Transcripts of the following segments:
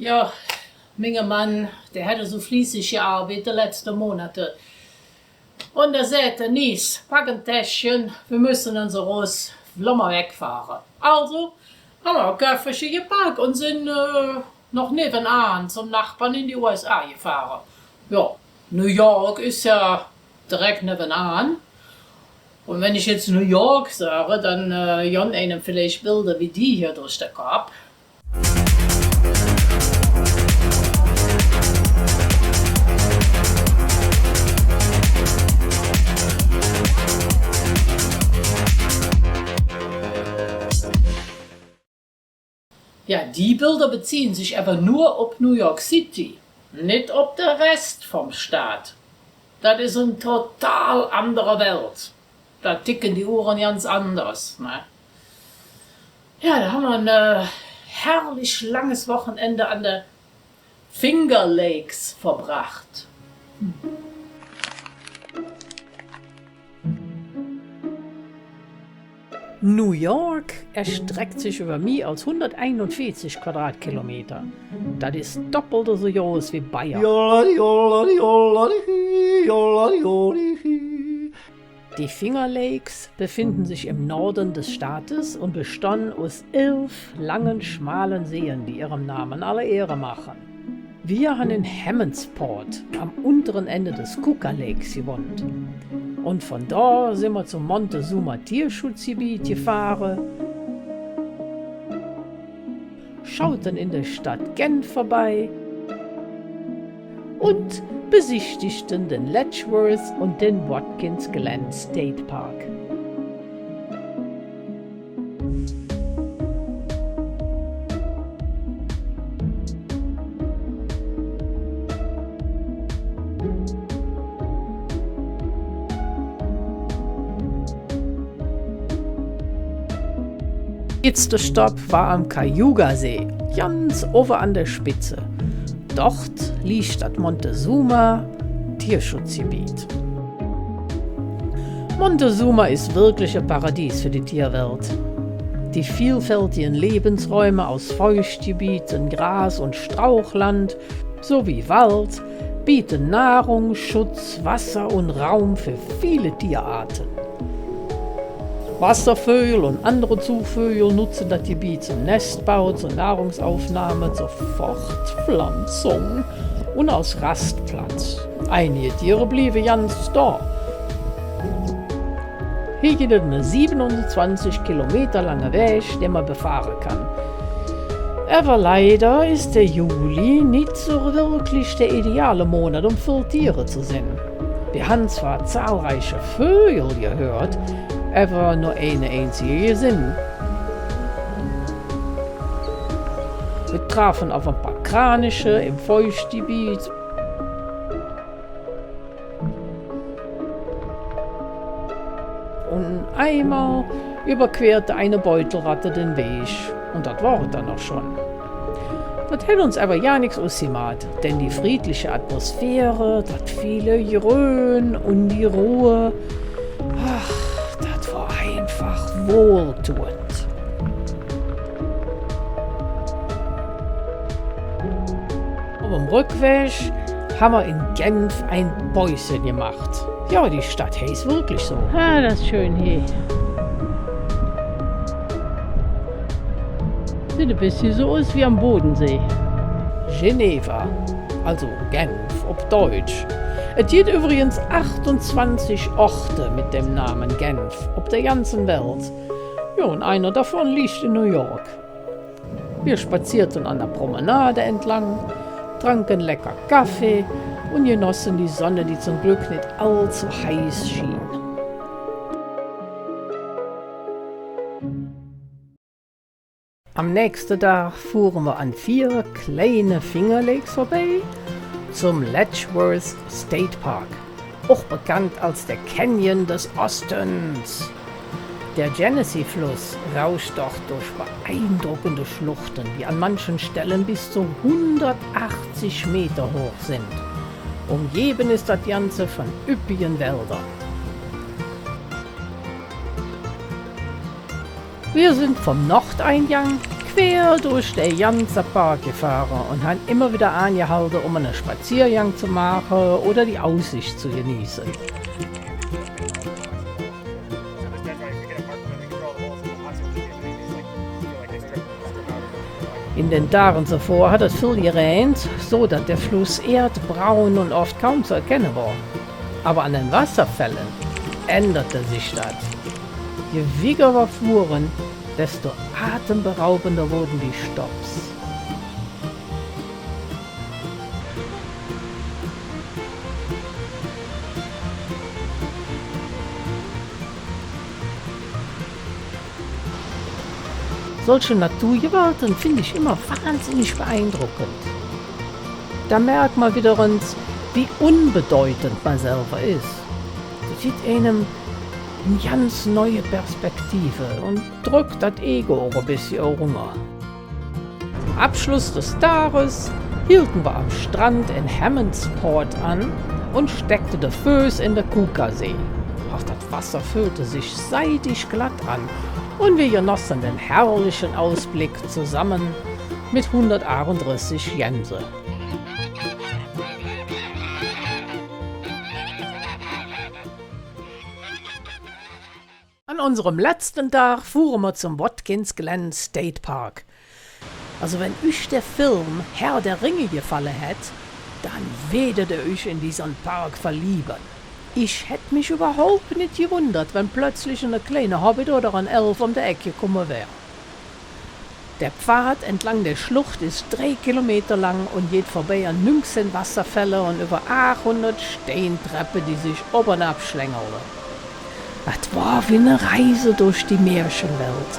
Ja, mein Mann, der hatte so fließig gearbeitet die letzten Monate. Und er sagte, Nies, pack ein Täschchen, wir müssen unser Ross Lommer wegfahren. Also haben wir ein Köfferchen gepackt und sind noch nebenan zum Nachbarn in die USA gefahren. Ja, New York ist ja direkt nebenan. Und wenn ich jetzt New York sage, dann Jan einem vielleicht Bilder wie die hier durch den Kopf. Ja, die Bilder beziehen sich aber nur auf New York City, nicht auf den Rest vom Staat. Das ist eine total andere Welt. Da ticken die Uhren ganz anders. Ne? Ja, da haben wir ein herrlich langes Wochenende an der Finger Lakes verbracht. New York erstreckt sich über mehr als 141 Quadratkilometer. Das ist doppelt so groß wie Bayern. Die Finger Lakes befinden sich im Norden des Staates und bestehen aus 11 langen, schmalen Seen, die ihrem Namen alle Ehre machen. Wir haben in Hammondsport am unteren Ende des Cooka Lakes gewohnt. Und von da sind wir zum Montezuma Tierschutzgebiet gefahren, schauten in der Stadt Genf vorbei und besichtigten den Letchworth und den Watkins Glen State Park. Letzter Stopp war am Cayuga-See, ganz oben an der Spitze. Dort liegt das Montezuma Tierschutzgebiet. Montezuma ist wirklich ein Paradies für die Tierwelt. Die vielfältigen Lebensräume aus Feuchtgebieten, Gras- und Strauchland sowie Wald bieten Nahrung, Schutz, Wasser und Raum für viele Tierarten. Wasservögel und andere Zugvögel nutzen das Gebiet zum Nestbau, zur Nahrungsaufnahme, zur Fortpflanzung und als Rastplatz. Einige Tiere blieben ganz da. Hier gibt es einen 27 Kilometer langen Weg, den man befahren kann. Aber leider ist der Juli nicht so wirklich der ideale Monat, um viele Tiere zu sehen. Wir haben zwar zahlreiche Vögel gehört, aber nur eine einzige gesehen. Wir trafen auf ein paar Kraniche im Feuchtgebiet. Und einmal überquerte eine Beutelratte den Weg. Und das war es dann auch schon. Das hätte uns aber ja nichts ausgemacht, denn die friedliche Atmosphäre, das viele Grün und die Ruhe, das war einfach wohltuend. Auf dem Rückweg haben wir in Genf ein Päuschen gemacht. Ja, die Stadt heißt wirklich so. Ah, das ist schön hier. Sieht ein bisschen so aus wie am Bodensee. Geneva, also Genf auf Deutsch. Es gibt übrigens 28 Orte mit dem Namen Genf auf der ganzen Welt. Ja, und einer davon liegt in New York. Wir spazierten an der Promenade entlang, tranken lecker Kaffee und genossen die Sonne, die zum Glück nicht allzu heiß schien. Am nächsten Tag fuhren wir an 4 kleine Finger Lakes vorbei zum Letchworth State Park, auch bekannt als der Canyon des Ostens. Der Genesee-Fluss rauscht dort durch beeindruckende Schluchten, die an manchen Stellen bis zu 180 Meter hoch sind. Umgeben ist das Ganze von üppigen Wäldern. Wir sind vom Nordeingang quer durch den ganzen Park gefahren und haben immer wieder angehalten, um einen Spaziergang zu machen oder die Aussicht zu genießen. In den Tagen zuvor hat es viel geregnet, so dass der Fluss erdbraun und oft kaum zu erkennen war. Aber an den Wasserfällen änderte sich das. Je weniger wir fuhren, desto atemberaubender wurden die Stopps. Solche Naturgewalten finde ich immer wahnsinnig beeindruckend. Da merkt man wiederum, wie unbedeutend man selber ist. Das gibt einem eine ganz neue Perspektive und drückt das Ego auch ein bisschen runter. Zum Abschluss des Tages hielten wir am Strand in Hammondsport an und steckten den Fuß in den Kukasee. Auch das Wasser fühlte sich seidig glatt an und wir genossen den herrlichen Ausblick zusammen mit 138 Gänse. An unserem letzten Tag fuhren wir zum Watkins Glen State Park. Also wenn euch der Film Herr der Ringe gefallen hätte, dann werdet ihr euch in diesen Park verlieben. Ich hätte mich überhaupt nicht gewundert, wenn plötzlich eine kleine Hobbit oder ein Elf um die Ecke gekommen wäre. Der Pfad entlang der Schlucht ist 3 Kilometer lang und geht vorbei an 19 Wasserfälle und über 800 Steintreppen, die sich oben abschlängeln. Das war wie eine Reise durch die Märchenwelt.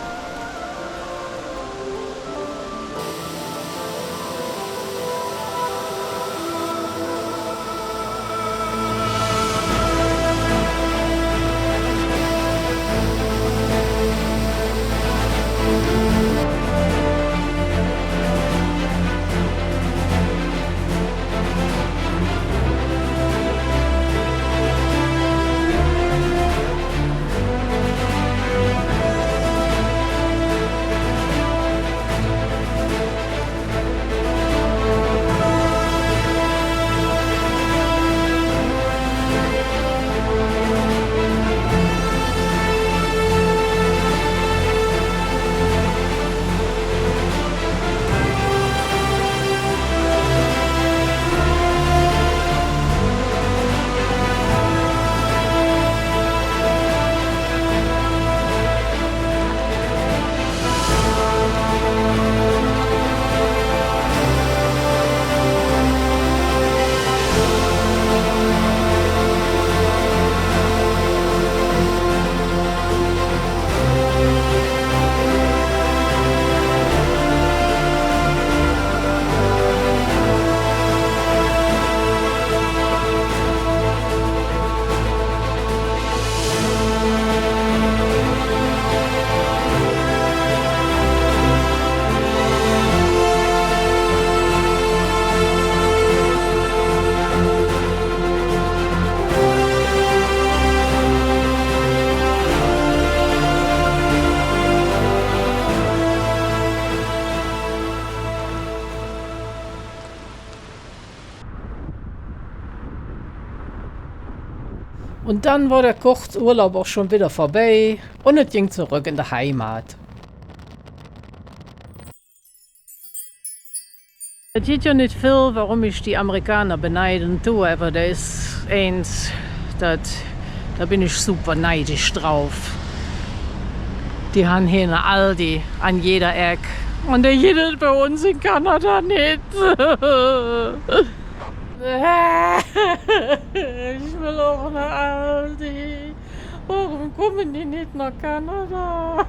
Und dann war der Kurzurlaub auch schon wieder vorbei und es ging zurück in die Heimat. Es geht ja nicht viel, warum ich die Amerikaner beneiden tue, aber da ist eins, da bin ich super neidisch drauf. Die haben hier eine Aldi an jeder Ecke und der geht bei uns in Kanada nicht. Ich will auch eine Aldi. Warum kommen die nicht nach Kanada?